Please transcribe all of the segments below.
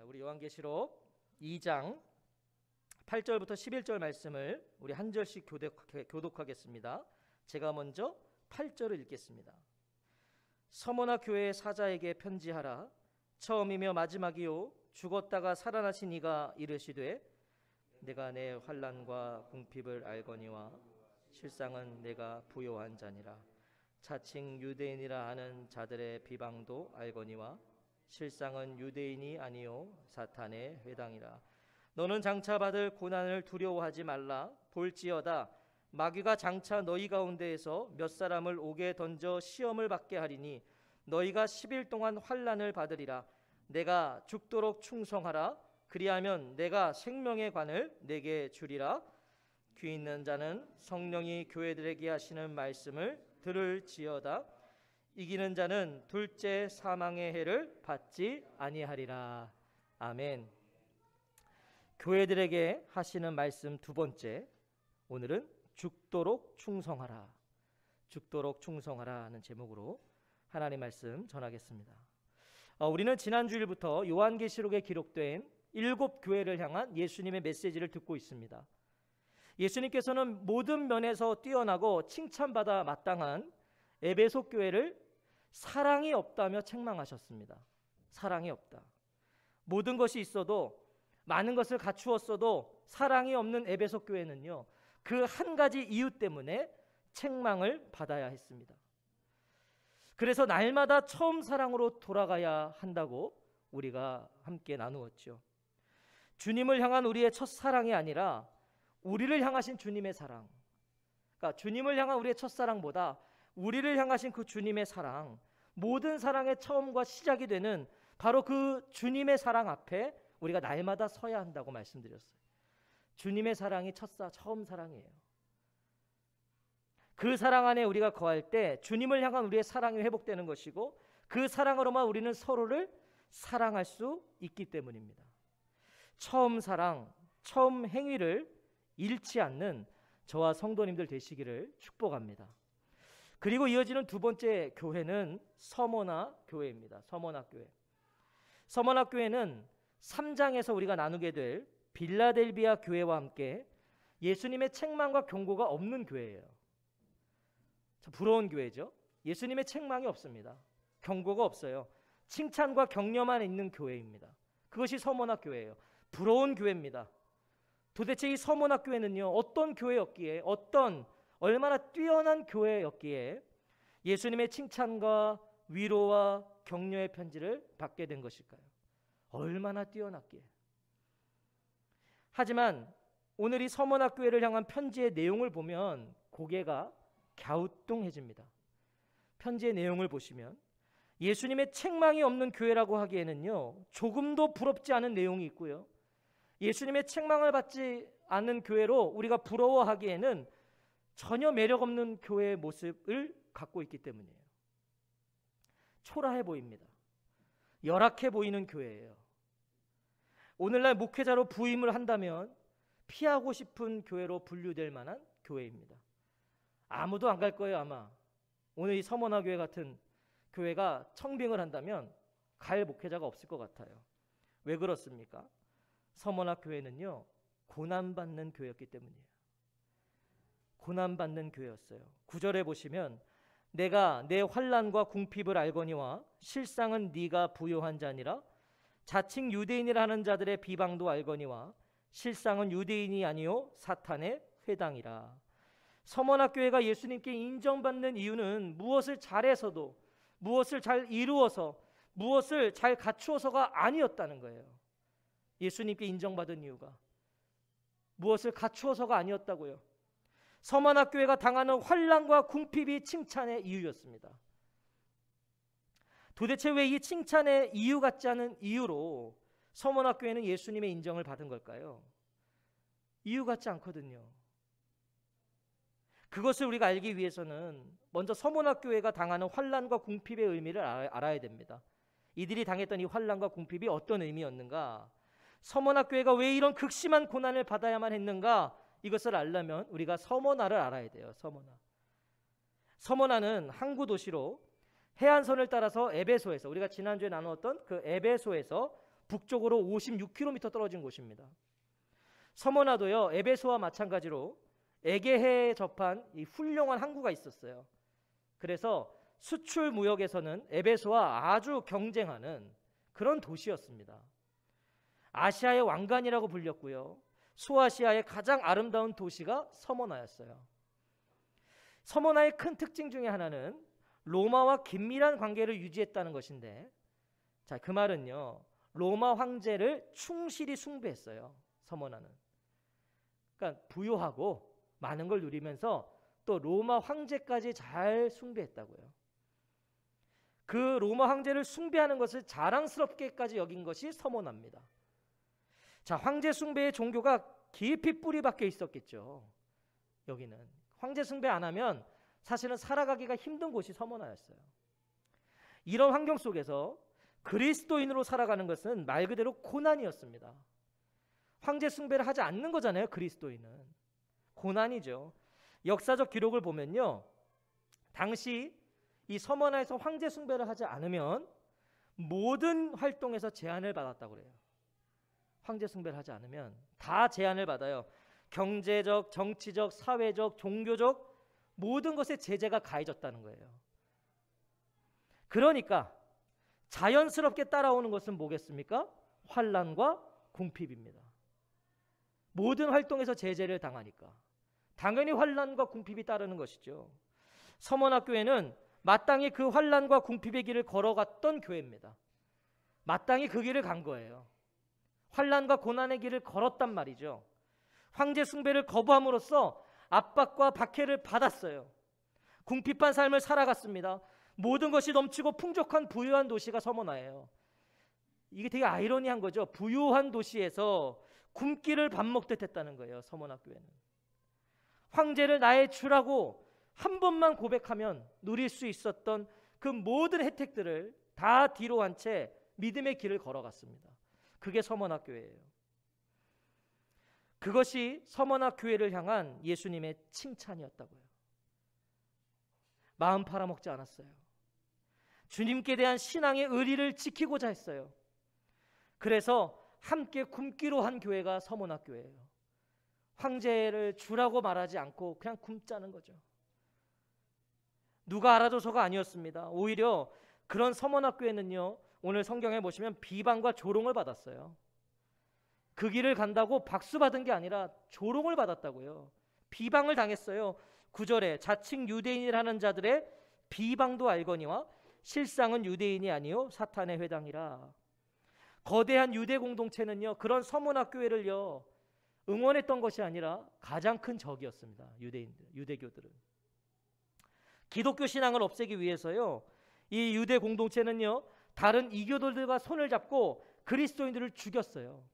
우리 요한계시록 2장 8절부터 11절 말씀을 우리 한 절씩 교독하겠습니다. 제가 먼저 8절을 읽겠습니다. 서머나 교회의 사자에게 편지하라. 처음이며 마지막이요 죽었다가 살아나신 이가 이르시되 내가 내 환난과 궁핍을 알거니와 실상은 내가 부요한 자니라. 자칭 유대인이라 하는 자들의 비방도 알거니와 실상은 유대인이 아니요 사탄의 회당이라. 너는 장차 받을 고난을 두려워하지 말라. 볼지어다 마귀가 장차 너희 가운데에서 몇 사람을 옥에 던져 시험을 받게 하리니 너희가 10일 동안 환난을 받으리라. 내가 죽도록 충성하라. 그리하면 내가 생명의 관을 내게 주리라. 귀 있는 자는 성령이 교회들에게 하시는 말씀을 들을지어다. 이기는 자는 둘째 사망의 해를 받지 아니하리라. 아멘. 교회들에게 하시는 말씀 두 번째, 오늘은 죽도록 충성하라. 죽도록 충성하라 하는 제목으로 하나님 말씀 전하겠습니다. 우리는 지난 주일부터 요한계시록에 기록된 7 교회를 향한 예수님의 메시지를 듣고 있습니다. 예수님께서는 모든 면에서 뛰어나고 칭찬받아 마땅한 에베소 교회를 사랑이 없다며 책망하셨습니다. 사랑이 없다. 모든 것이 있어도, 많은 것을 갖추었어도 사랑이 없는 에베소 교회는요, 그 한 가지 이유 때문에 책망을 받아야 했습니다. 그래서 날마다 처음 사랑으로 돌아가야 한다고 우리가 함께 나누었죠. 주님을 향한 우리의 첫 사랑이 아니라 우리를 향하신 주님의 사랑, 그러니까 주님을 향한 우리의 첫 사랑보다 우리를 향하신 그 주님의 사랑, 모든 사랑의 처음과 시작이 되는 바로 그 주님의 사랑 앞에 우리가 날마다 서야 한다고 말씀드렸어요. 주님의 사랑이 처음 사랑이에요. 그 사랑 안에 우리가 거할 때 주님을 향한 우리의 사랑이 회복되는 것이고, 그 사랑으로만 우리는 서로를 사랑할 수 있기 때문입니다. 처음 사랑, 처음 행위를 잃지 않는 저와 성도님들 되시기를 축복합니다. 그리고 이어지는 두 번째 교회는 서머나 교회입니다. 서머나 교회. 서머나 교회는 3장에서 우리가 나누게 될 빌라델비아 교회와 함께 예수님의 책망과 경고가 없는 교회예요. 참 부러운 교회죠. 예수님의 책망이 없습니다. 경고가 없어요. 칭찬과 격려만 있는 교회입니다. 그것이 서머나 교회예요. 부러운 교회입니다. 도대체 이 서머나 교회는요, 어떤 교회였기에, 얼마나 뛰어난 교회였기에 예수님의 칭찬과 위로와 격려의 편지를 받게 된 것일까요? 얼마나 뛰어났기에. 하지만 오늘 이 서머나 교회를 향한 편지의 내용을 보면 고개가 갸우뚱해집니다. 편지의 내용을 보시면 예수님의 책망이 없는 교회라고 하기에는요, 조금도 부럽지 않은 내용이 있고요, 예수님의 책망을 받지 않는 교회로 우리가 부러워하기에는 전혀 매력 없는 교회의 모습을 갖고 있기 때문이에요. 초라해 보입니다. 열악해 보이는 교회예요. 오늘날 목회자로 부임을 한다면 피하고 싶은 교회로 분류될 만한 교회입니다. 아무도 안 갈 거예요. 아마 오늘 이 서머나 교회 같은 교회가 청빙을 한다면 갈 목회자가 없을 것 같아요. 왜 그렇습니까? 서머나 교회는요, 고난받는 교회였기 때문이에요. 고난받는 교회였어요. 9절에 보시면 내가 내 환난과 궁핍을 알거니와 실상은 네가 부요한 자니라. 자칭 유대인이라 하는 자들의 비방도 알거니와 실상은 유대인이 아니요 사탄의 회당이라. 서머나 교회가 예수님께 인정받는 이유는 무엇을 잘해서도, 무엇을 잘 이루어서, 무엇을 잘 갖추어서가 아니었다는 거예요. 예수님께 인정받은 이유가 무엇을 갖추어서가 아니었다고요. 서머나 교회가 당하는 환난과 궁핍이 칭찬의 이유였습니다. 도대체 왜 이 칭찬의 이유 같지 않은 이유로 서머나 교회는 예수님의 인정을 받은 걸까요? 이유 같지 않거든요. 그것을 우리가 알기 위해서는 먼저 서머나 교회가 당하는 환난과 궁핍의 의미를 알아야 됩니다. 이들이 당했던 이 환난과 궁핍이 어떤 의미였는가? 서머나 교회가 왜 이런 극심한 고난을 받아야만 했는가? 이것을 알려면 우리가 서머나를 알아야 돼요. 서머나는 항구 도시로 해안선을 따라서 에베소에서, 우리가 지난주에 나누었던 그 에베소에서 북쪽으로 56km 떨어진 곳입니다. 서머나도요, 에베소와 마찬가지로 에게해에 접한 이 훌륭한 항구가 있었어요. 그래서 수출 무역에서는 에베소와 아주 경쟁하는 그런 도시였습니다. 아시아의 왕관이라고 불렸고요. 소아시아의 가장 아름다운 도시가 서머나였어요. 서머나의 큰 특징 중에 하나는 로마와 긴밀한 관계를 유지했다는 것인데, 자, 그 말은요, 로마 황제를 충실히 숭배했어요. 서머나는. 그러니까 부유하고 많은 걸 누리면서 또 로마 황제까지 잘 숭배했다고요. 그 로마 황제를 숭배하는 것을 자랑스럽게까지 여긴 것이 서머나입니다. 자, 황제 숭배의 종교가 깊이 뿌리 박혀 있었겠죠. 여기는 황제 숭배 안 하면 사실은 살아가기가 힘든 곳이 서머나였어요. 이런 환경 속에서 그리스도인으로 살아가는 것은 말 그대로 고난이었습니다. 황제 숭배를 하지 않는 거잖아요. 그리스도인은 고난이죠. 역사적 기록을 보면요, 당시 이 서머나에서 황제 숭배를 하지 않으면 모든 활동에서 제한을 받았다고 그래요. 황제 숭배를 하지 않으면 다 제한을 받아요. 경제적, 정치적, 사회적, 종교적 모든 것에 제재가 가해졌다는 거예요. 그러니까 자연스럽게 따라오는 것은 뭐겠습니까? 환난과 궁핍입니다. 모든 활동에서 제재를 당하니까 당연히 환난과 궁핍이 따르는 것이죠. 서머나 교회는 마땅히 그 환난과 궁핍의 길을 걸어갔던 교회입니다. 마땅히 그 길을 간 거예요. 환난과 고난의 길을 걸었단 말이죠. 황제 숭배를 거부함으로써 압박과 박해를 받았어요. 궁핍한 삶을 살아갔습니다. 모든 것이 넘치고 풍족한 부유한 도시가 서머나예요. 이게 되게 아이러니한 거죠. 부유한 도시에서 굶기를 밥 먹듯 했다는 거예요. 서머나 교회는. 황제를 나의 주라고 한 번만 고백하면 누릴 수 있었던 그 모든 혜택들을 다 뒤로 한 채 믿음의 길을 걸어갔습니다. 그게 서머나 교회예요. 그것이 서머나 교회를 향한 예수님의 칭찬이었다고요. 마음 팔아먹지 않았어요. 주님께 대한 신앙의 의리를 지키고자 했어요. 그래서 함께 굶기로 한 교회가 서머나 교회예요. 황제를 주라고 말하지 않고 그냥 굶자는 거죠. 누가 알아줘서가 아니었습니다. 오히려 그런 서머나 교회는요, 오늘 성경에 보시면 비방과 조롱을 받았어요. 그 길을 간다고 박수 받은 게 아니라 조롱을 받았다고요. 비방을 당했어요. 9절에 자칭 유대인이라는 자들의 비방도 알거니와 실상은 유대인이 아니요 사탄의 회당이라. 거대한 유대 공동체는요, 그런 서머나 교회를요 응원했던 것이 아니라 가장 큰 적이었습니다. 유대교들은. 기독교 신앙을 없애기 위해서요, 이 유대 공동체는요 다른 이교도들과 손을 잡고 그리스도인들을 죽였어요.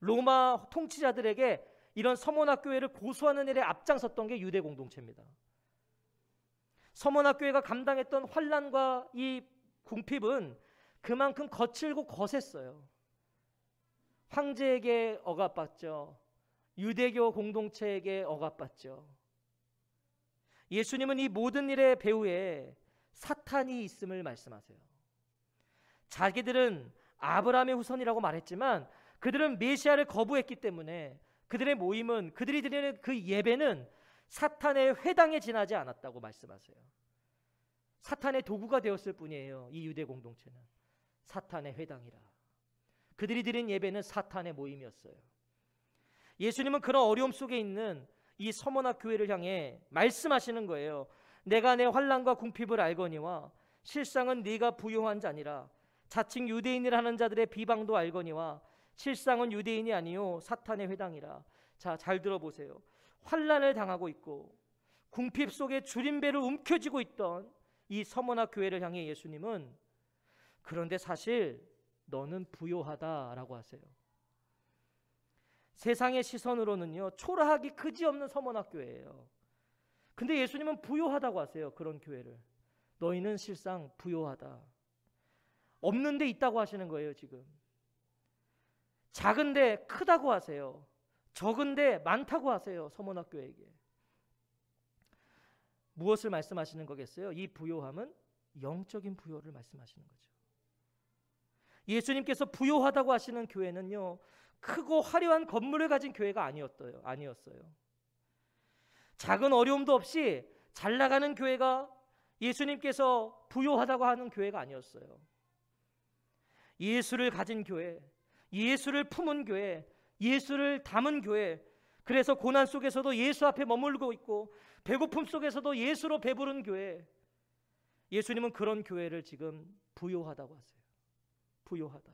로마 통치자들에게 이런 서머나 교회를 고소하는 일에 앞장섰던 게 유대 공동체입니다. 서머나 교회가 감당했던 환난과 이 궁핍은 그만큼 거칠고 거셌어요. 황제에게 억압받죠. 유대교 공동체에게 억압받죠. 예수님은 이 모든 일의 배후에 사탄이 있음을 말씀하세요. 자기들은 아브라함의 후손이라고 말했지만 그들은 메시아를 거부했기 때문에 그들의 모임은, 그들이 드리는 그 예배는 사탄의 회당에 지나지 않았다고 말씀하세요. 사탄의 도구가 되었을 뿐이에요. 이 유대 공동체는 사탄의 회당이라. 그들이 드린 예배는 사탄의 모임이었어요. 예수님은 그런 어려움 속에 있는 이 서머나 교회를 향해 말씀하시는 거예요. 내가 내 환난과 궁핍을 알거니와 실상은 네가 부요한 자니라. 자칭 유대인이라는 자들의 비방도 알거니와 실상은 유대인이 아니요 사탄의 회당이라. 자, 잘 들어보세요. 환난을 당하고 있고 궁핍 속에 줄임배를 움켜쥐고 있던 이 서머나 교회를 향해 예수님은 그런데 사실 너는 부요하다라고 하세요. 세상의 시선으로는요 초라하기 그지없는 서머나 교회예요. 근데 예수님은 부요하다고 하세요. 그런 교회를. 너희는 실상 부요하다. 없는 데 있다고 하시는 거예요. 지금 작은데 크다고 하세요. 적은데 많다고 하세요. 서머나 교회에게. 무엇을 말씀하시는 거겠어요? 이 부요함은 영적인 부요를 말씀하시는 거죠. 예수님께서 부요하다고 하시는 교회는요, 크고 화려한 건물을 가진 교회가 아니었어요. 작은 어려움도 없이 잘 나가는 교회가 예수님께서 부요하다고 하는 교회가 아니었어요. 예수를 가진 교회, 예수를 품은 교회, 예수를 담은 교회, 그래서 고난 속에서도 예수 앞에 머물고 있고 배고픔 속에서도 예수로 배부른 교회, 예수님은 그런 교회를 지금 부요하다고 하세요. 부요하다.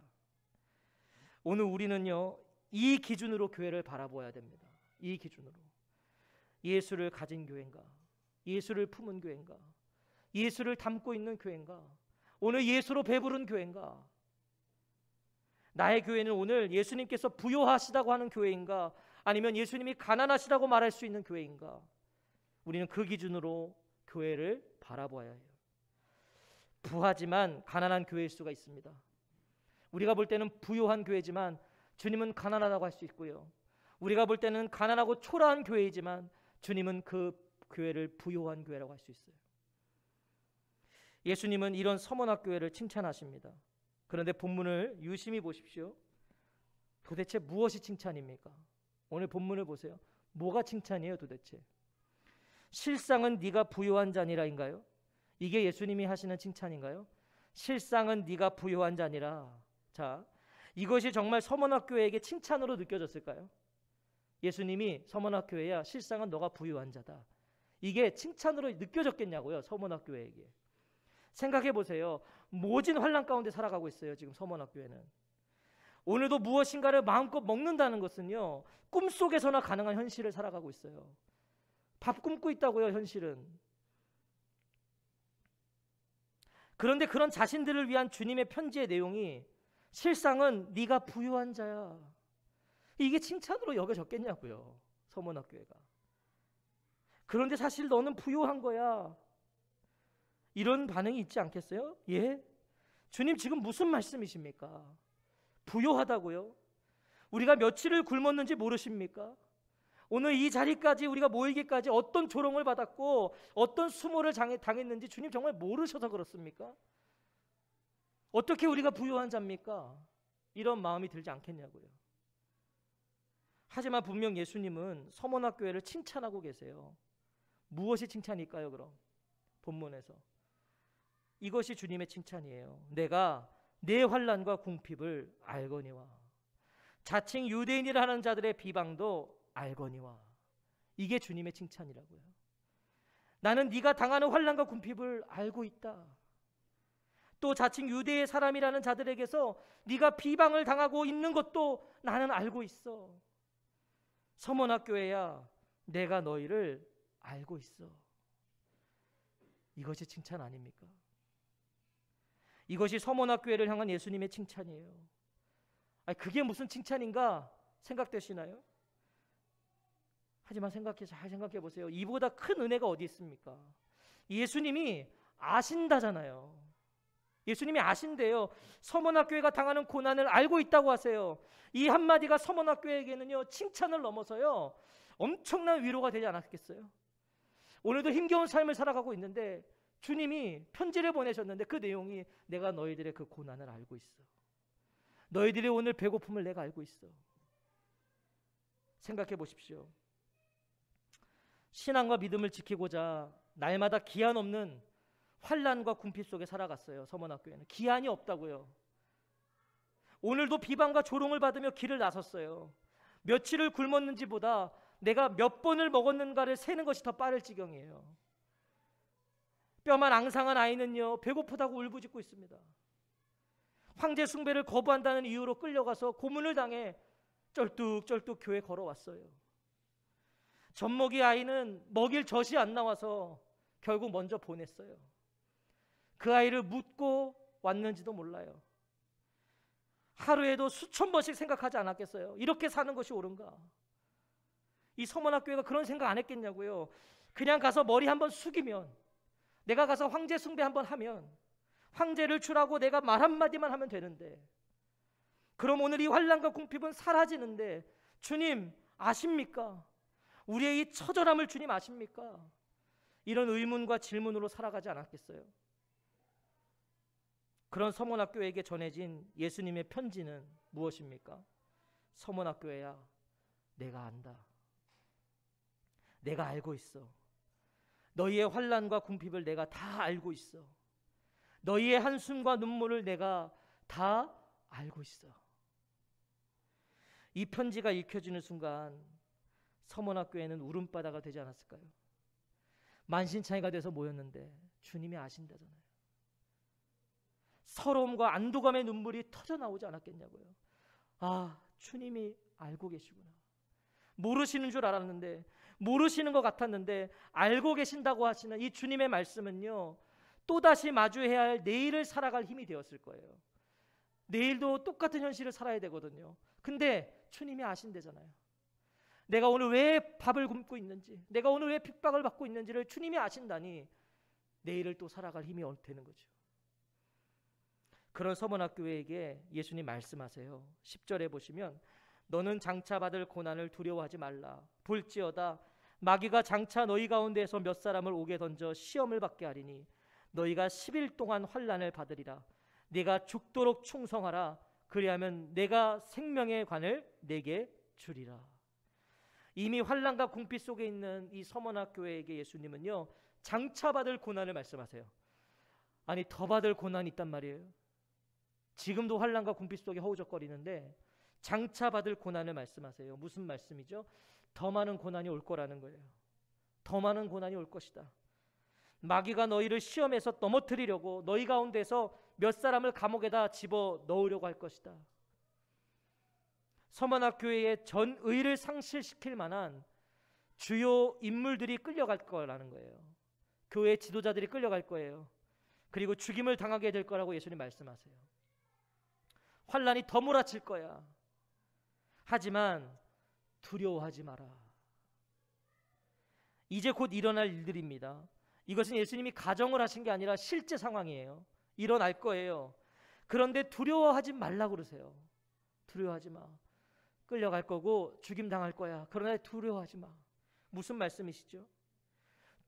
오늘 우리는요, 이 기준으로 교회를 바라보아야 됩니다. 이 기준으로. 예수를 가진 교회인가? 예수를 품은 교회인가? 예수를 담고 있는 교회인가? 오늘 예수로 배부른 교회인가? 나의 교회는 오늘 예수님께서 부요하시다고 하는 교회인가? 아니면 예수님이 가난하시다고 말할 수 있는 교회인가? 우리는 그 기준으로 교회를 바라보아야 해요. 부하지만 가난한 교회일 수가 있습니다. 우리가 볼 때는 부요한 교회지만 주님은 가난하다고 할 수 있고요. 우리가 볼 때는 가난하고 초라한 교회이지만 주님은 그 교회를 부요한 교회라고 할 수 있어요. 예수님은 이런 서머나 교회를 칭찬하십니다. 그런데 본문을 유심히 보십시오. 도대체 무엇이 칭찬입니까? 오늘 본문을 보세요. 뭐가 칭찬이에요 도대체? 실상은 네가 부요한 자니라인가요? 이게 예수님이 하시는 칭찬인가요? 실상은 네가 부요한 자니라. 자, 이것이 정말 서머나교회에게 칭찬으로 느껴졌을까요? 예수님이 서머나교회야 실상은 너가 부요한 자다. 이게 칭찬으로 느껴졌겠냐고요, 서머나교회에게. 생각해 보세요. 모진 환난 가운데 살아가고 있어요, 지금 서머나교회는. 오늘도 무엇인가를 마음껏 먹는다는 것은요, 꿈속에서나 가능한 현실을 살아가고 있어요. 밥 굶고 있다고요, 현실은. 그런데 그런 자신들을 위한 주님의 편지의 내용이 실상은 네가 부유한 자야. 이게 칭찬으로 여겨졌겠냐고요, 서머나교회가. 그런데 사실 너는 부유한 거야. 이런 반응이 있지 않겠어요? 예? 주님 지금 무슨 말씀이십니까? 부유하다고요? 우리가 며칠을 굶었는지 모르십니까? 오늘 이 자리까지 우리가 모이기까지 어떤 조롱을 받았고 어떤 수모를 당했는지 주님 정말 모르셔서 그렇습니까? 어떻게 우리가 부유한 자입니까? 이런 마음이 들지 않겠냐고요. 하지만 분명 예수님은 서머나교회를 칭찬하고 계세요. 무엇이 칭찬일까요? 그럼 본문에서 이것이 주님의 칭찬이에요. 내가 내 환난과 궁핍을 알거니와 자칭 유대인이라 하는 자들의 비방도 알거니와. 이게 주님의 칭찬이라고요. 나는 네가 당하는 환난과 궁핍을 알고 있다. 또 자칭 유대의 사람이라는 자들에게서 네가 비방을 당하고 있는 것도 나는 알고 있어. 서머나교회야, 내가 너희를 알고 있어. 이것이 칭찬 아닙니까? 이것이 서머나교회를 향한 예수님의 칭찬이에요. 아니, 그게 무슨 칭찬인가 생각되시나요? 하지만 잘 생각해 보세요. 이보다 큰 은혜가 어디 있습니까? 예수님이 아신다잖아요. 예수님이 아신대요. 서머나교회가 당하는 고난을 알고 있다고 하세요. 이 한마디가 서머나교회에게는요, 칭찬을 넘어서요, 엄청난 위로가 되지 않았겠어요? 오늘도 힘겨운 삶을 살아가고 있는데 주님이 편지를 보내셨는데 그 내용이 내가 너희들의 그 고난을 알고 있어. 너희들의 오늘 배고픔을 내가 알고 있어. 생각해 보십시오. 신앙과 믿음을 지키고자 날마다 기한 없는 환난과 궁핍 속에 살아갔어요. 서머나교회는 기한이 없다고요. 오늘도 비방과 조롱을 받으며 길을 나섰어요. 며칠을 굶었는지보다 내가 몇 번을 먹었는가를 세는 것이 더 빠를 지경이에요. 뼈만 앙상한 아이는요, 배고프다고 울부짖고 있습니다. 황제 숭배를 거부한다는 이유로 끌려가서 고문을 당해 쩔뚝쩔뚝 교회 걸어왔어요. 젖먹이 아이는 먹일 젖이 안 나와서 결국 먼저 보냈어요. 그 아이를 묻고 왔는지도 몰라요. 하루에도 수천 번씩 생각하지 않았겠어요? 이렇게 사는 것이 옳은가? 이 서머나교회가 그런 생각 안 했겠냐고요. 그냥 가서 머리 한번 숙이면, 내가 가서 황제 숭배 한번 하면, 황제를 주라고 내가 말 한마디만 하면 되는데, 그럼 오늘 이 환난과 궁핍은 사라지는데 주님 아십니까? 우리의 이 처절함을 주님 아십니까? 이런 의문과 질문으로 살아가지 않았겠어요? 그런 서문학교에게 전해진 예수님의 편지는 무엇입니까? 서문학교야, 내가 안다. 내가 알고 있어. 너희의 환난과 궁핍을 내가 다 알고 있어. 너희의 한숨과 눈물을 내가 다 알고 있어. 이 편지가 읽혀지는 순간 서문학교에는 울음바다가 되지 않았을까요? 만신창이가 돼서 모였는데 주님이 아신다잖아요. 서러움과 안도감의 눈물이 터져 나오지 않았겠냐고요. 아, 주님이 알고 계시구나. 모르시는 줄 알았는데, 모르시는 것 같았는데 알고 계신다고 하시는 이 주님의 말씀은요, 또다시 마주해야 할 내일을 살아갈 힘이 되었을 거예요. 내일도 똑같은 현실을 살아야 되거든요. 근데 주님이 아신대잖아요. 내가 오늘 왜 밥을 굶고 있는지, 내가 오늘 왜 핍박을 받고 있는지를 주님이 아신다니 내일을 또 살아갈 힘이 되는 거죠. 그런 서문학교에게 예수님 말씀하세요. 10절에 보시면, 너는 장차 받을 고난을 두려워하지 말라. 볼지어다 마귀가 장차 너희 가운데에서 몇 사람을 옥에 던져 시험을 받게 하리니 너희가 10일 동안 환난을 받으리라. 네가 죽도록 충성하라. 그리하면 내가 생명의 관을 내게 주리라. 이미 환난과 궁핍 속에 있는 이 서문학교에게 예수님은요, 장차 받을 고난을 말씀하세요. 아니, 더 받을 고난이 있단 말이에요. 지금도 환난과 궁핍 속에 허우적거리는데 장차 받을 고난을 말씀하세요. 무슨 말씀이죠? 더 많은 고난이 올 거라는 거예요. 더 많은 고난이 올 것이다. 마귀가 너희를 시험에서 넘어뜨리려고 너희 가운데서 몇 사람을 감옥에다 집어 넣으려고 할 것이다. 서문학교의 전의를 상실시킬 만한 주요 인물들이 끌려갈 거라는 거예요. 교회 지도자들이 끌려갈 거예요. 그리고 죽임을 당하게 될 거라고 예수님 말씀하세요. 환난이 더 몰아칠 거야. 하지만 두려워하지 마라. 이제 곧 일어날 일들입니다. 이것은 예수님이 가정을 하신 게 아니라 실제 상황이에요. 일어날 거예요. 그런데 두려워하지 말라고 그러세요. 두려워하지 마. 끌려갈 거고 죽임 당할 거야. 그러나 두려워하지 마. 무슨 말씀이시죠?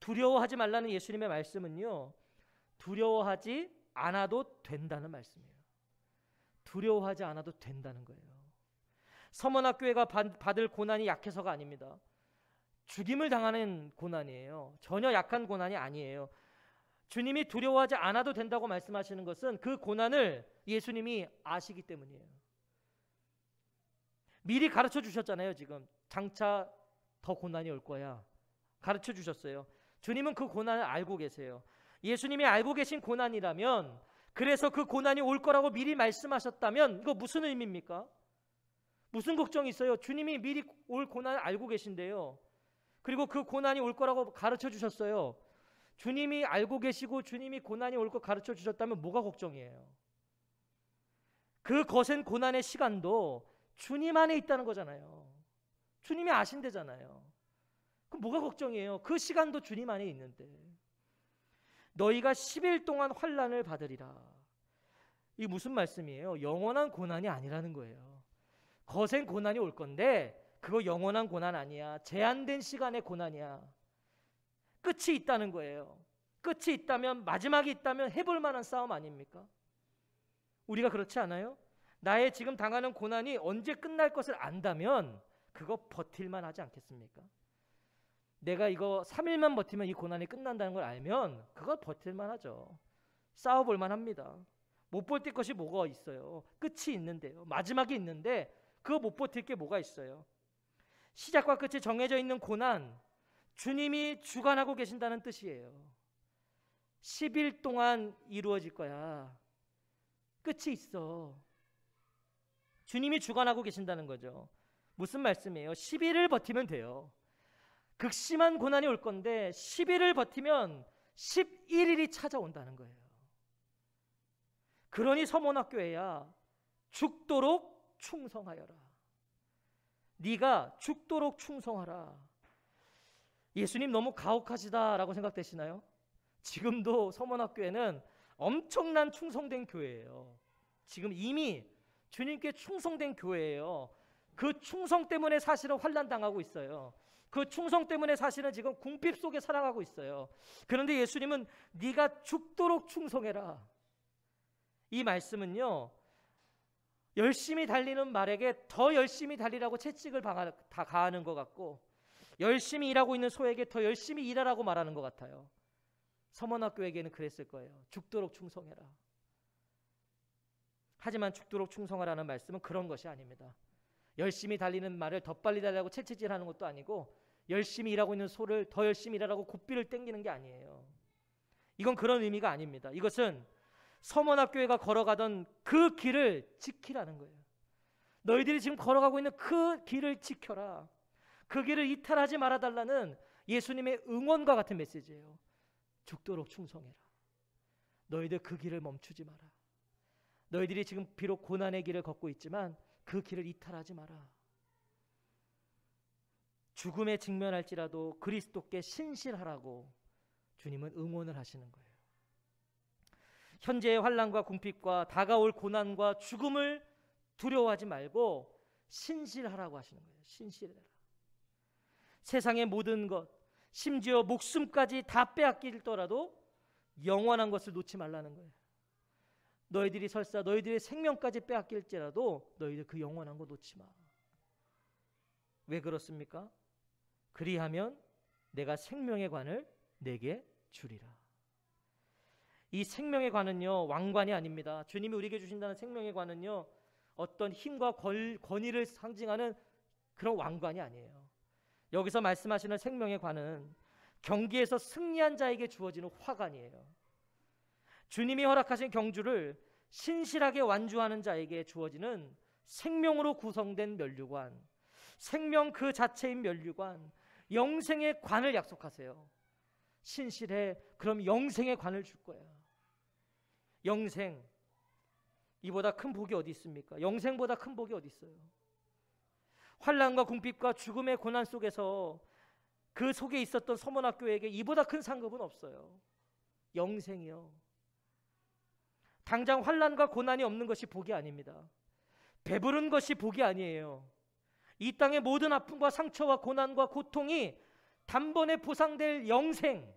두려워하지 말라는 예수님의 말씀은요, 두려워하지 않아도 된다는 말씀이에요. 두려워하지 않아도 된다는 거예요. 서문학교회가 받을 고난이 약해서가 아닙니다. 죽임을 당하는 고난이에요. 전혀 약한 고난이 아니에요. 주님이 두려워하지 않아도 된다고 말씀하시는 것은 그 고난을 예수님이 아시기 때문이에요. 미리 가르쳐 주셨잖아요. 지금 장차 더 고난이 올 거야. 가르쳐 주셨어요. 주님은 그 고난을 알고 계세요. 예수님이 알고 계신 고난이라면, 그래서 그 고난이 올 거라고 미리 말씀하셨다면 이거 무슨 의미입니까? 무슨 걱정이 있어요? 주님이 미리 올 고난을 알고 계신데요. 그리고 그 고난이 올 거라고 가르쳐 주셨어요. 주님이 알고 계시고 주님이 고난이 올 거 가르쳐 주셨다면 뭐가 걱정이에요? 그 거센 고난의 시간도 주님 안에 있다는 거잖아요. 주님이 아신대잖아요. 그럼 뭐가 걱정이에요? 그 시간도 주님 안에 있는데. 너희가 10일 동안 환난을 받으리라. 이게 무슨 말씀이에요? 영원한 고난이 아니라는 거예요. 거센 고난이 올 건데 그거 영원한 고난 아니야. 제한된 시간의 고난이야. 끝이 있다는 거예요. 끝이 있다면, 마지막이 있다면 해볼 만한 싸움 아닙니까? 우리가 그렇지 않아요? 나의 지금 당하는 고난이 언제 끝날 것을 안다면 그거 버틸만 하지 않겠습니까? 내가 이거 3일만 버티면 이 고난이 끝난다는 걸 알면 그거 버틸만 하죠. 싸워볼만 합니다. 못 버틸 것이 뭐가 있어요? 끝이 있는데요. 마지막이 있는데 그거 못 버틸 게 뭐가 있어요? 시작과 끝이 정해져 있는 고난, 주님이 주관하고 계신다는 뜻이에요. 10일 동안 이루어질 거야. 끝이 있어. 주님이 주관하고 계신다는 거죠. 무슨 말씀이에요? 10일을 버티면 돼요. 극심한 고난이 올 건데 10일을 버티면 11일이 찾아온다는 거예요. 그러니 서문학교회야, 죽도록 충성하여라. 네가 죽도록 충성하라. 예수님 너무 가혹하시다라고 생각되시나요? 지금도 서문학교회는 엄청난 충성된 교회예요. 지금 이미 주님께 충성된 교회예요. 그 충성 때문에 사실은 환난 당하고 있어요. 그 충성 때문에 사실은 지금 궁핍 속에 살아가고 있어요. 그런데 예수님은 네가 죽도록 충성해라. 이 말씀은요, 열심히 달리는 말에게 더 열심히 달리라고 채찍을 다 가하는 것 같고, 열심히 일하고 있는 소에게 더 열심히 일하라고 말하는 것 같아요. 서머나교에게는 그랬을 거예요. 죽도록 충성해라. 하지만 죽도록 충성하라는 말씀은 그런 것이 아닙니다. 열심히 달리는 말을 더 빨리 달리라고 채찍질하는 것도 아니고, 열심히 일하고 있는 소를 더 열심히 일하라고 고삐를 땡기는 게 아니에요. 이건 그런 의미가 아닙니다. 이것은 서머나교회가 걸어가던 그 길을 지키라는 거예요. 너희들이 지금 걸어가고 있는 그 길을 지켜라. 그 길을 이탈하지 말아달라는 예수님의 응원과 같은 메시지예요. 죽도록 충성해라. 너희들 그 길을 멈추지 마라. 너희들이 지금 비록 고난의 길을 걷고 있지만 그 길을 이탈하지 마라. 죽음에 직면할지라도 그리스도께 신실하라고 주님은 응원을 하시는 거예요. 현재의 환난과 궁핍과 다가올 고난과 죽음을 두려워하지 말고 신실하라고 하시는 거예요. 신실해라. 세상의 모든 것, 심지어 목숨까지 다 빼앗길더라도 영원한 것을 놓지 말라는 거예요. 너희들이 설사 너희들의 생명까지 빼앗길지라도 너희들 그 영원한 거 놓지 마. 왜 그렇습니까? 그리하면 내가 생명의 관을 내게 주리라. 이 생명의 관은요, 왕관이 아닙니다. 주님이 우리에게 주신다는 생명의 관은요, 어떤 힘과 권위를 상징하는 그런 왕관이 아니에요. 여기서 말씀하시는 생명의 관은 경기에서 승리한 자에게 주어지는 화관이에요. 주님이 허락하신 경주를 신실하게 완주하는 자에게 주어지는 생명으로 구성된 면류관, 생명 그 자체인 면류관, 영생의 관을 약속하세요. 신실해, 그럼 영생의 관을 줄 거야. 영생, 이보다 큰 복이 어디 있습니까? 영생보다 큰 복이 어디 있어요? 환난과 궁핍과 죽음의 고난 속에서 그 속에 있었던 서머나교회에게 이보다 큰 상급은 없어요. 영생이요. 당장 환난과 고난이 없는 것이 복이 아닙니다. 배부른 것이 복이 아니에요. 이 땅의 모든 아픔과 상처와 고난과 고통이 단번에 보상될 영생,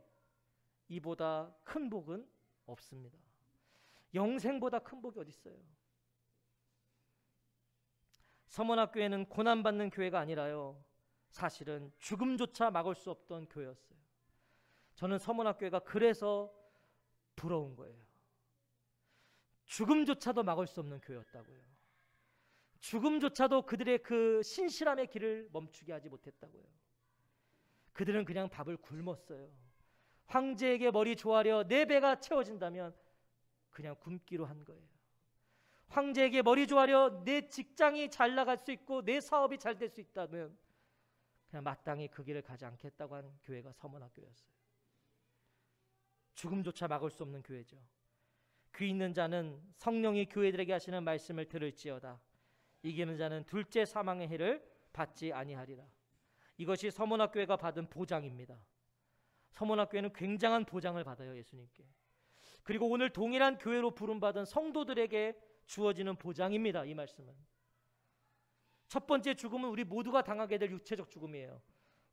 이보다 큰 복은 없습니다. 영생보다 큰 복이 어디 있어요? 서머나교회는 고난받는 교회가 아니라요, 사실은 죽음조차 막을 수 없던 교회였어요. 저는 서머나교회가 그래서 부러운 거예요. 죽음조차도 막을 수 없는 교회였다고요. 죽음조차도 그들의 그 신실함의 길을 멈추게 하지 못했다고요. 그들은 그냥 밥을 굶었어요. 황제에게 머리 조아려 내 배가 채워진다면 그냥 굶기로 한 거예요. 황제에게 머리 조아려 내 직장이 잘 나갈 수 있고 내 사업이 잘 될 수 있다면 그냥 마땅히 그 길을 가지 않겠다고 한 교회가 서머나교회였어요. 죽음조차 막을 수 없는 교회죠. 귀 있는 자는 성령이 교회들에게 하시는 말씀을 들을지어다. 이기는 자는 둘째 사망의 해를 받지 아니하리라. 이것이 서머나교회가 받은 보장입니다. 서머나교회는 굉장한 보장을 받아요, 예수님께. 그리고 오늘 동일한 교회로 부름받은 성도들에게 주어지는 보장입니다. 이 말씀은 첫 번째 죽음은 우리 모두가 당하게 될 육체적 죽음이에요.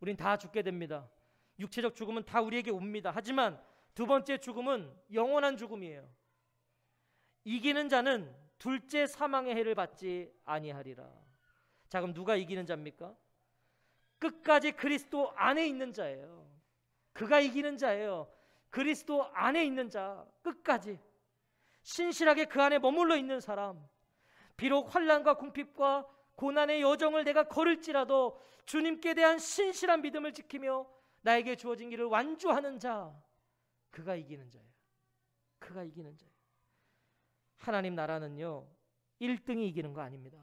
우린 다 죽게 됩니다. 육체적 죽음은 다 우리에게 옵니다. 하지만 두 번째 죽음은 영원한 죽음이에요. 이기는 자는 둘째 사망의 해를 받지 아니하리라. 자, 그럼 누가 이기는 자입니까? 끝까지 그리스도 안에 있는 자예요. 그가 이기는 자예요. 그리스도 안에 있는 자, 끝까지 신실하게 그 안에 머물러 있는 사람. 비록 환난과 궁핍과 고난의 여정을 내가 걸을지라도 주님께 대한 신실한 믿음을 지키며 나에게 주어진 길을 완주하는 자, 그가 이기는 자예요. 그가 이기는 자예요. 하나님 나라는요, 1등이 이기는 거 아닙니다.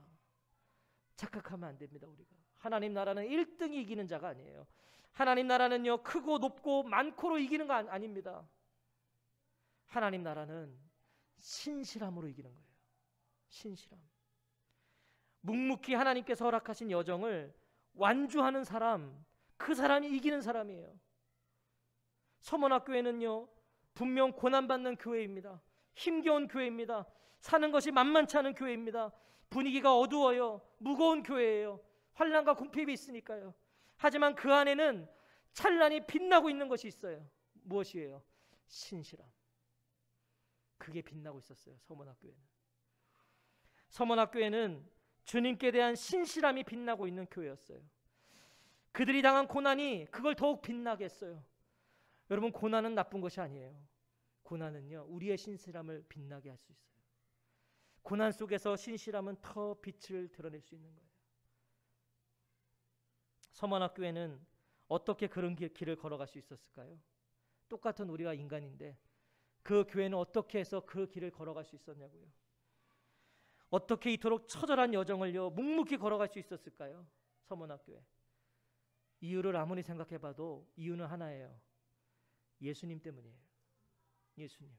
착각하면 안 됩니다. 우리가 하나님 나라는 1등이 이기는 자가 아니에요. 하나님 나라는요, 크고 높고 많고로 이기는 거 아닙니다. 하나님 나라는 신실함으로 이기는 거예요. 신실함. 묵묵히 하나님께서 허락하신 여정을 완주하는 사람, 그 사람이 이기는 사람이에요. 서머나교회는요, 분명 고난받는 교회입니다. 힘겨운 교회입니다. 사는 것이 만만치 않은 교회입니다. 분위기가 어두워요. 무거운 교회예요. 환난과 궁핍이 있으니까요. 하지만 그 안에는 찬란히 빛나고 있는 것이 있어요. 무엇이에요? 신실함. 그게 빛나고 있었어요. 서문학교에는. 서문학교에는 주님께 대한 신실함이 빛나고 있는 교회였어요. 그들이 당한 고난이 그걸 더욱 빛나게 했어요. 여러분, 고난은 나쁜 것이 아니에요. 고난은요, 우리의 신실함을 빛나게 할 수 있어요. 고난 속에서 신실함은 더 빛을 드러낼 수 있는 거예요. 서문학교에는 어떻게 그런 길을 걸어갈 수 있었을까요? 똑같은 우리가 인간인데 그 교회는 어떻게 해서 그 길을 걸어갈 수 있었냐고요. 어떻게 이토록 처절한 여정을요 묵묵히 걸어갈 수 있었을까요? 서문학교에. 이유를 아무리 생각해봐도 이유는 하나예요. 예수님 때문이에요. 예수님.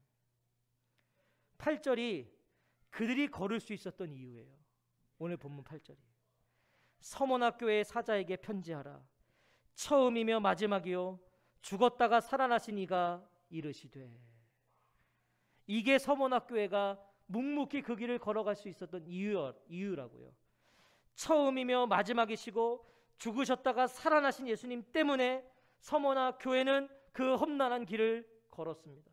8절이 그들이 걸을 수 있었던 이유예요. 오늘 본문 8절이. 서문학교의 사자에게 편지하라. 처음이며 마지막이요 죽었다가 살아나신 이가 이르시되. 이게 서문학교회가 묵묵히 그 길을 걸어갈 수 있었던 이유라고요. 처음이며 마지막이시고 죽으셨다가 살아나신 예수님 때문에 서문학교회는 그 험난한 길을 걸었습니다.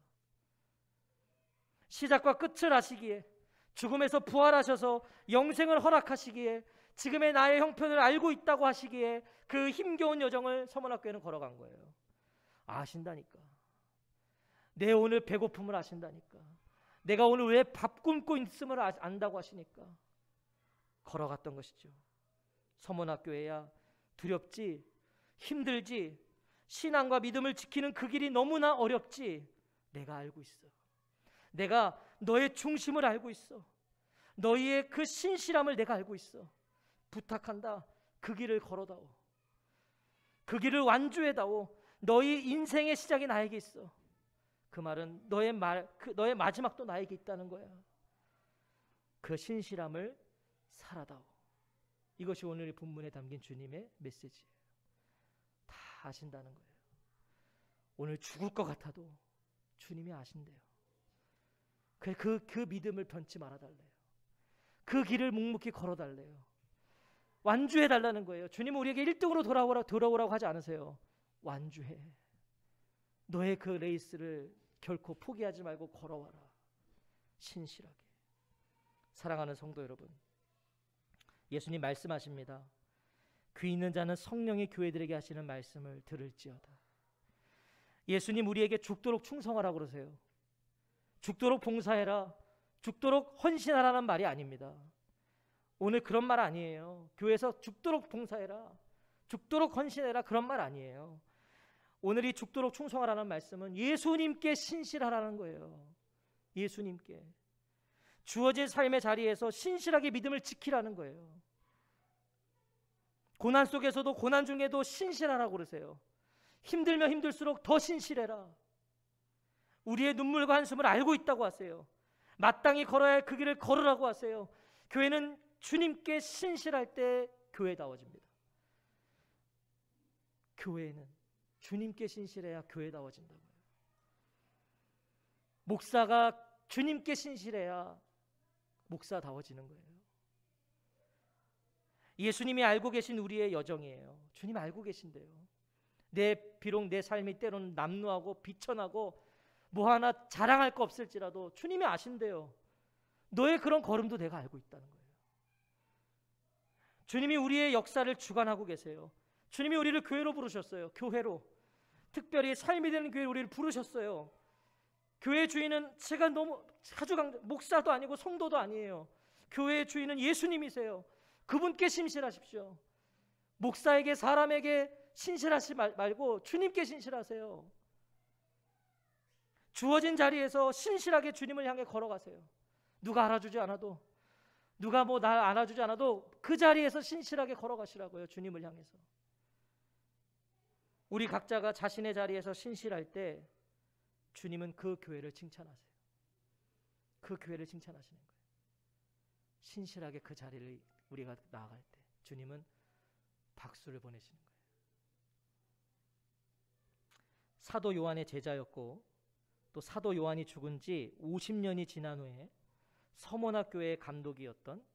시작과 끝을 아시기에, 죽음에서 부활하셔서 영생을 허락하시기에, 지금의 나의 형편을 알고 있다고 하시기에 그 힘겨운 여정을 서문학교회는 걸어간 거예요. 아신다니까. 내 오늘 배고픔을 아신다니까. 내가 오늘 왜 밥 굶고 있음을 안다고 하시니까 걸어갔던 것이죠. 서문학교회야 두렵지, 힘들지, 신앙과 믿음을 지키는 그 길이 너무나 어렵지, 내가 알고 있어. 내가 너의 중심을 알고 있어. 너희의 그 신실함을 내가 알고 있어. 부탁한다. 그 길을 걸어다오. 그 길을 완주해다오. 너희 인생의 시작이 나에게 있어. 그 말은 너의 마지막도 나에게 있다는 거야. 그 신실함을 살아다오. 이것이 오늘 본문에 담긴 주님의 메시지예요. 다 아신다는 거예요. 오늘 죽을 것 같아도 주님이 아신대요. 그 믿음을 변치 말아달래요. 그 길을 묵묵히 걸어달래요. 완주해달라는 거예요. 주님은 우리에게 1등으로 돌아오라고 하지 않으세요. 완주해. 너의 그 레이스를 결코 포기하지 말고 걸어와라. 신실하게. 사랑하는 성도 여러분, 예수님 말씀하십니다. 귀 있는 자는 성령이 교회들에게 하시는 말씀을 들을지어다. 예수님 우리에게 죽도록 충성하라고 그러세요. 죽도록 봉사해라, 죽도록 헌신하라는 말이 아닙니다. 오늘 그런 말 아니에요. 교회에서 죽도록 봉사해라, 죽도록 헌신해라, 그런 말 아니에요. 오늘 이 죽도록 충성하라는 말씀은 예수님께 신실하라는 거예요. 예수님께 주어진 삶의 자리에서 신실하게 믿음을 지키라는 거예요. 고난 속에서도, 고난 중에도 신실하라고 그러세요. 힘들면 힘들수록 더 신실해라. 우리의 눈물과 한숨을 알고 있다고 하세요. 마땅히 걸어야 할 그 길을 걸으라고 하세요. 교회는 주님께 신실할 때 교회다워집니다. 교회는 주님께 신실해야 교회다워진다고요. 목사가 주님께 신실해야 목사다워지는 거예요. 예수님이 알고 계신 우리의 여정이에요. 주님 알고 계신데요. 비록 내 삶이 때로는 남루하고 비천하고 뭐 하나 자랑할 거 없을지라도 주님이 아신대요. 너의 그런 걸음도 내가 알고 있다는 거예요. 주님이 우리의 역사를 주관하고 계세요. 주님이 우리를 교회로 부르셨어요. 교회로. 특별히 삶이 되는 교회로 우리를 부르셨어요. 교회 주인은 제가 너무 목사도 아니고 성도도 아니에요. 교회의 주인은 예수님이세요. 그분께 신실하십시오. 목사에게, 사람에게 신실하지 말고 주님께 신실하세요. 주어진 자리에서 신실하게 주님을 향해 걸어가세요. 누가 알아주지 않아도, 누가 뭐 날 안아주지 않아도 그 자리에서 신실하게 걸어가시라고요. 주님을 향해서. 우리 각자가 자신의 자리에서 신실할 때 주님은 그 교회를 칭찬하세요. 그 교회를 칭찬하시는 거예요. 신실하게 그 자리를 우리가 나아갈 때 주님은 박수를 보내시는 거예요. 사도 요한의 제자였고, 또 사도 요한이 죽은 지 50년이 지난 후에 서문학교의 감독이었던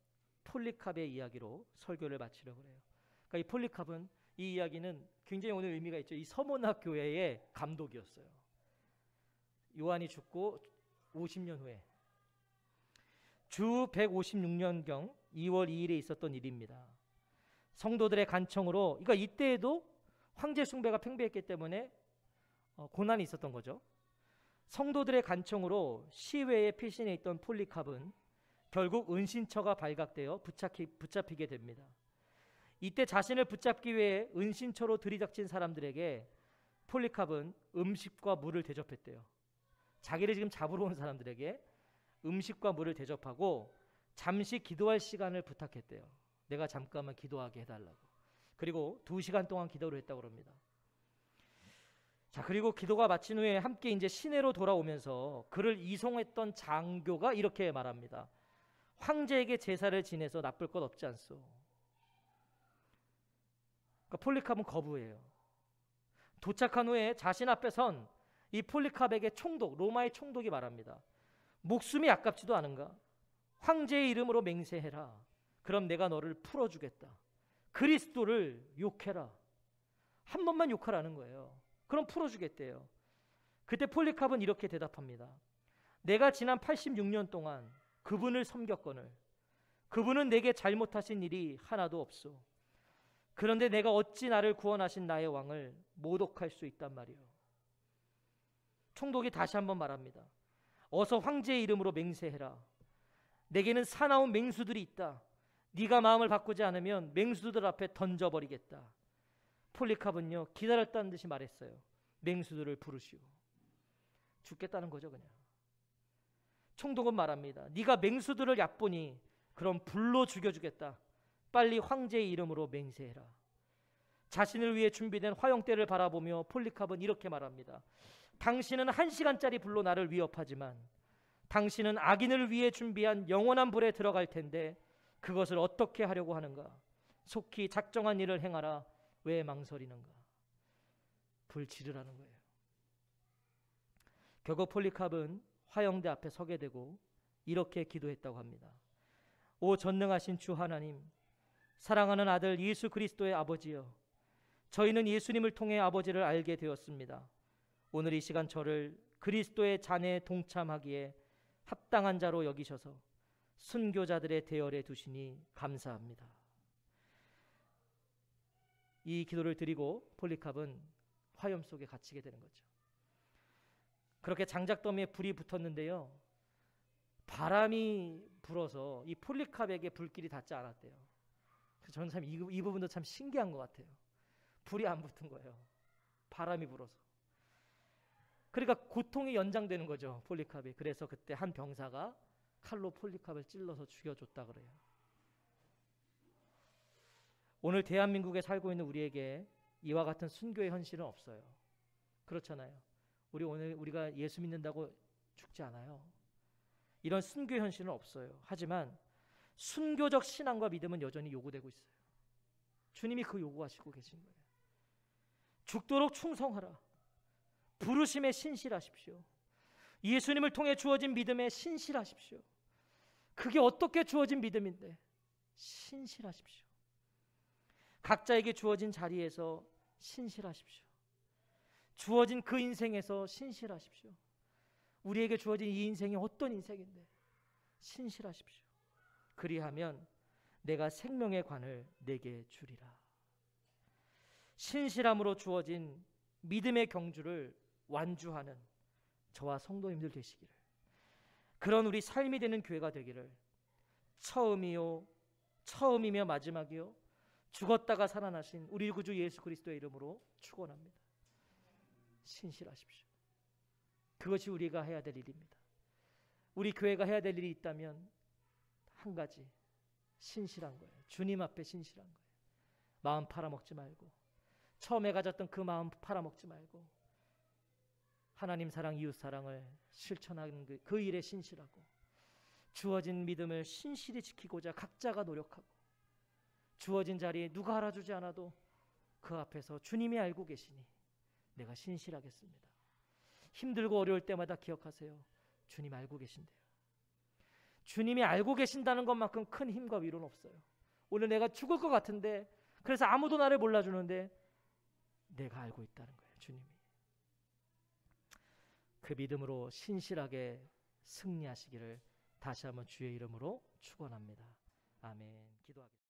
폴리캅의 이야기로 설교를 마치려고 해요. 그러니까 이 폴리캅은, 이 이야기는 굉장히 오늘 의미가 있죠. 이 서문학교회의 감독이었어요. 요한이 죽고 50년 후에 주 156년경 2월 2일에 있었던 일입니다. 성도들의 간청으로, 그러니까 이때에도 황제 숭배가 팽배했기 때문에 고난이 있었던 거죠. 성도들의 간청으로 시외에 피신해 있던 폴리캅은 결국 은신처가 발각되어 붙잡히게 됩니다. 이때 자신을 붙잡기 위해 은신처로 들이닥친 사람들에게 폴리캅은 음식과 물을 대접했대요. 자기를 지금 잡으러 온 사람들에게 음식과 물을 대접하고 잠시 기도할 시간을 부탁했대요. 내가 잠깐만 기도하게 해달라고. 그리고 2시간 동안 기도를 했다고 합니다. 자, 그리고 기도가 마친 후에 함께 이제 시내로 돌아오면서 그를 이송했던 장교가 이렇게 말합니다. 황제에게 제사를 지내서 나쁠 것 없지 않소. 그러니까 폴리캅은 거부해요. 도착한 후에 자신 앞에 선 이 폴리캅에게 총독, 로마의 총독이 말합니다. 목숨이 아깝지도 않은가? 황제의 이름으로 맹세해라. 그럼 내가 너를 풀어주겠다. 그리스도를 욕해라. 한 번만 욕하라는 거예요. 그럼 풀어주겠대요. 그때 폴리캅은 이렇게 대답합니다. 내가 지난 86년 동안 그분을 섬겼거늘 그분은 내게 잘못하신 일이 하나도 없소. 그런데 내가 어찌 나를 구원하신 나의 왕을 모독할 수 있단 말이오. 총독이 다시 한번 말합니다. 어서 황제의 이름으로 맹세해라. 내게는 사나운 맹수들이 있다. 네가 마음을 바꾸지 않으면 맹수들 앞에 던져버리겠다. 폴리캅은요 기다렸다는 듯이 말했어요. 맹수들을 부르시오. 죽겠다는 거죠 그냥. 총독은 말합니다. 네가 맹수들을 얕보니 그럼 불로 죽여주겠다. 빨리 황제의 이름으로 맹세해라. 자신을 위해 준비된 화형대를 바라보며 폴리캅은 이렇게 말합니다. 당신은 1시간짜리 불로 나를 위협하지만 당신은 악인을 위해 준비한 영원한 불에 들어갈 텐데 그것을 어떻게 하려고 하는가? 속히 작정한 일을 행하라. 왜 망설이는가? 불 지르라는 거예요. 결국 폴리캅은 화형대 앞에 서게 되고 이렇게 기도했다고 합니다. 오 전능하신 주 하나님, 사랑하는 아들 예수 그리스도의 아버지여, 저희는 예수님을 통해 아버지를 알게 되었습니다. 오늘 이 시간 저를 그리스도의 잔해에 동참하기에 합당한 자로 여기셔서 순교자들의 대열에 두시니 감사합니다. 이 기도를 드리고 폴리캅은 화염 속에 갇히게 되는 거죠. 그렇게 장작더미에 불이 붙었는데요, 바람이 불어서 이 폴리캅에게 불길이 닿지 않았대요. 그래서 저는 참 이 부분도 참 신기한 것 같아요. 불이 안 붙은 거예요. 바람이 불어서. 그러니까 고통이 연장되는 거죠, 폴리캅이. 그래서 그때 한 병사가 칼로 폴리캅을 찔러서 죽여줬다 그래요. 오늘 대한민국에 살고 있는 우리에게 이와 같은 순교의 현실은 없어요. 그렇잖아요. 우리가 예수 믿는다고 죽지 않아요. 이런 순교 현실은 없어요. 하지만 순교적 신앙과 믿음은 여전히 요구되고 있어요. 주님이 그 요구하시고 계신 거예요. 죽도록 충성하라. 부르심에 신실하십시오. 예수님을 통해 주어진 믿음에 신실하십시오. 그게 어떻게 주어진 믿음인데? 신실하십시오. 각자에게 주어진 자리에서 신실하십시오. 주어진 그 인생에서 신실하십시오. 우리에게 주어진 이 인생이 어떤 인생인데? 신실하십시오. 그리하면 내가 생명의 관을 내게 주리라. 신실함으로 주어진 믿음의 경주를 완주하는 저와 성도님들 되시기를, 그런 우리 삶이 되는 교회가 되기를 처음이며 마지막이요 죽었다가 살아나신 우리 구주 예수 그리스도의 이름으로 축원합니다. 신실하십시오. 그것이 우리가 해야 될 일입니다. 우리 교회가 해야 될 일이 있다면 한 가지, 신실한 거예요. 주님 앞에 신실한 거예요. 마음 팔아먹지 말고, 처음에 가졌던 그 마음 팔아먹지 말고 하나님 사랑, 이웃 사랑을 실천하는 그 일에 신실하고, 주어진 믿음을 신실히 지키고자 각자가 노력하고, 주어진 자리에 누가 알아주지 않아도 그 앞에서 주님이 알고 계시니 내가 신실하겠습니다. 힘들고 어려울 때마다 기억하세요. 주님 알고 계신대요. 주님이 알고 계신다는 것만큼 큰 힘과 위로는 없어요. 오늘 내가 죽을 것 같은데, 그래서 아무도 나를 몰라주는데 내가 알고 있다는 거예요. 주님이. 그 믿음으로 신실하게 승리하시기를 다시 한번 주의 이름으로 축원합니다. 아멘. 기도하겠습니다.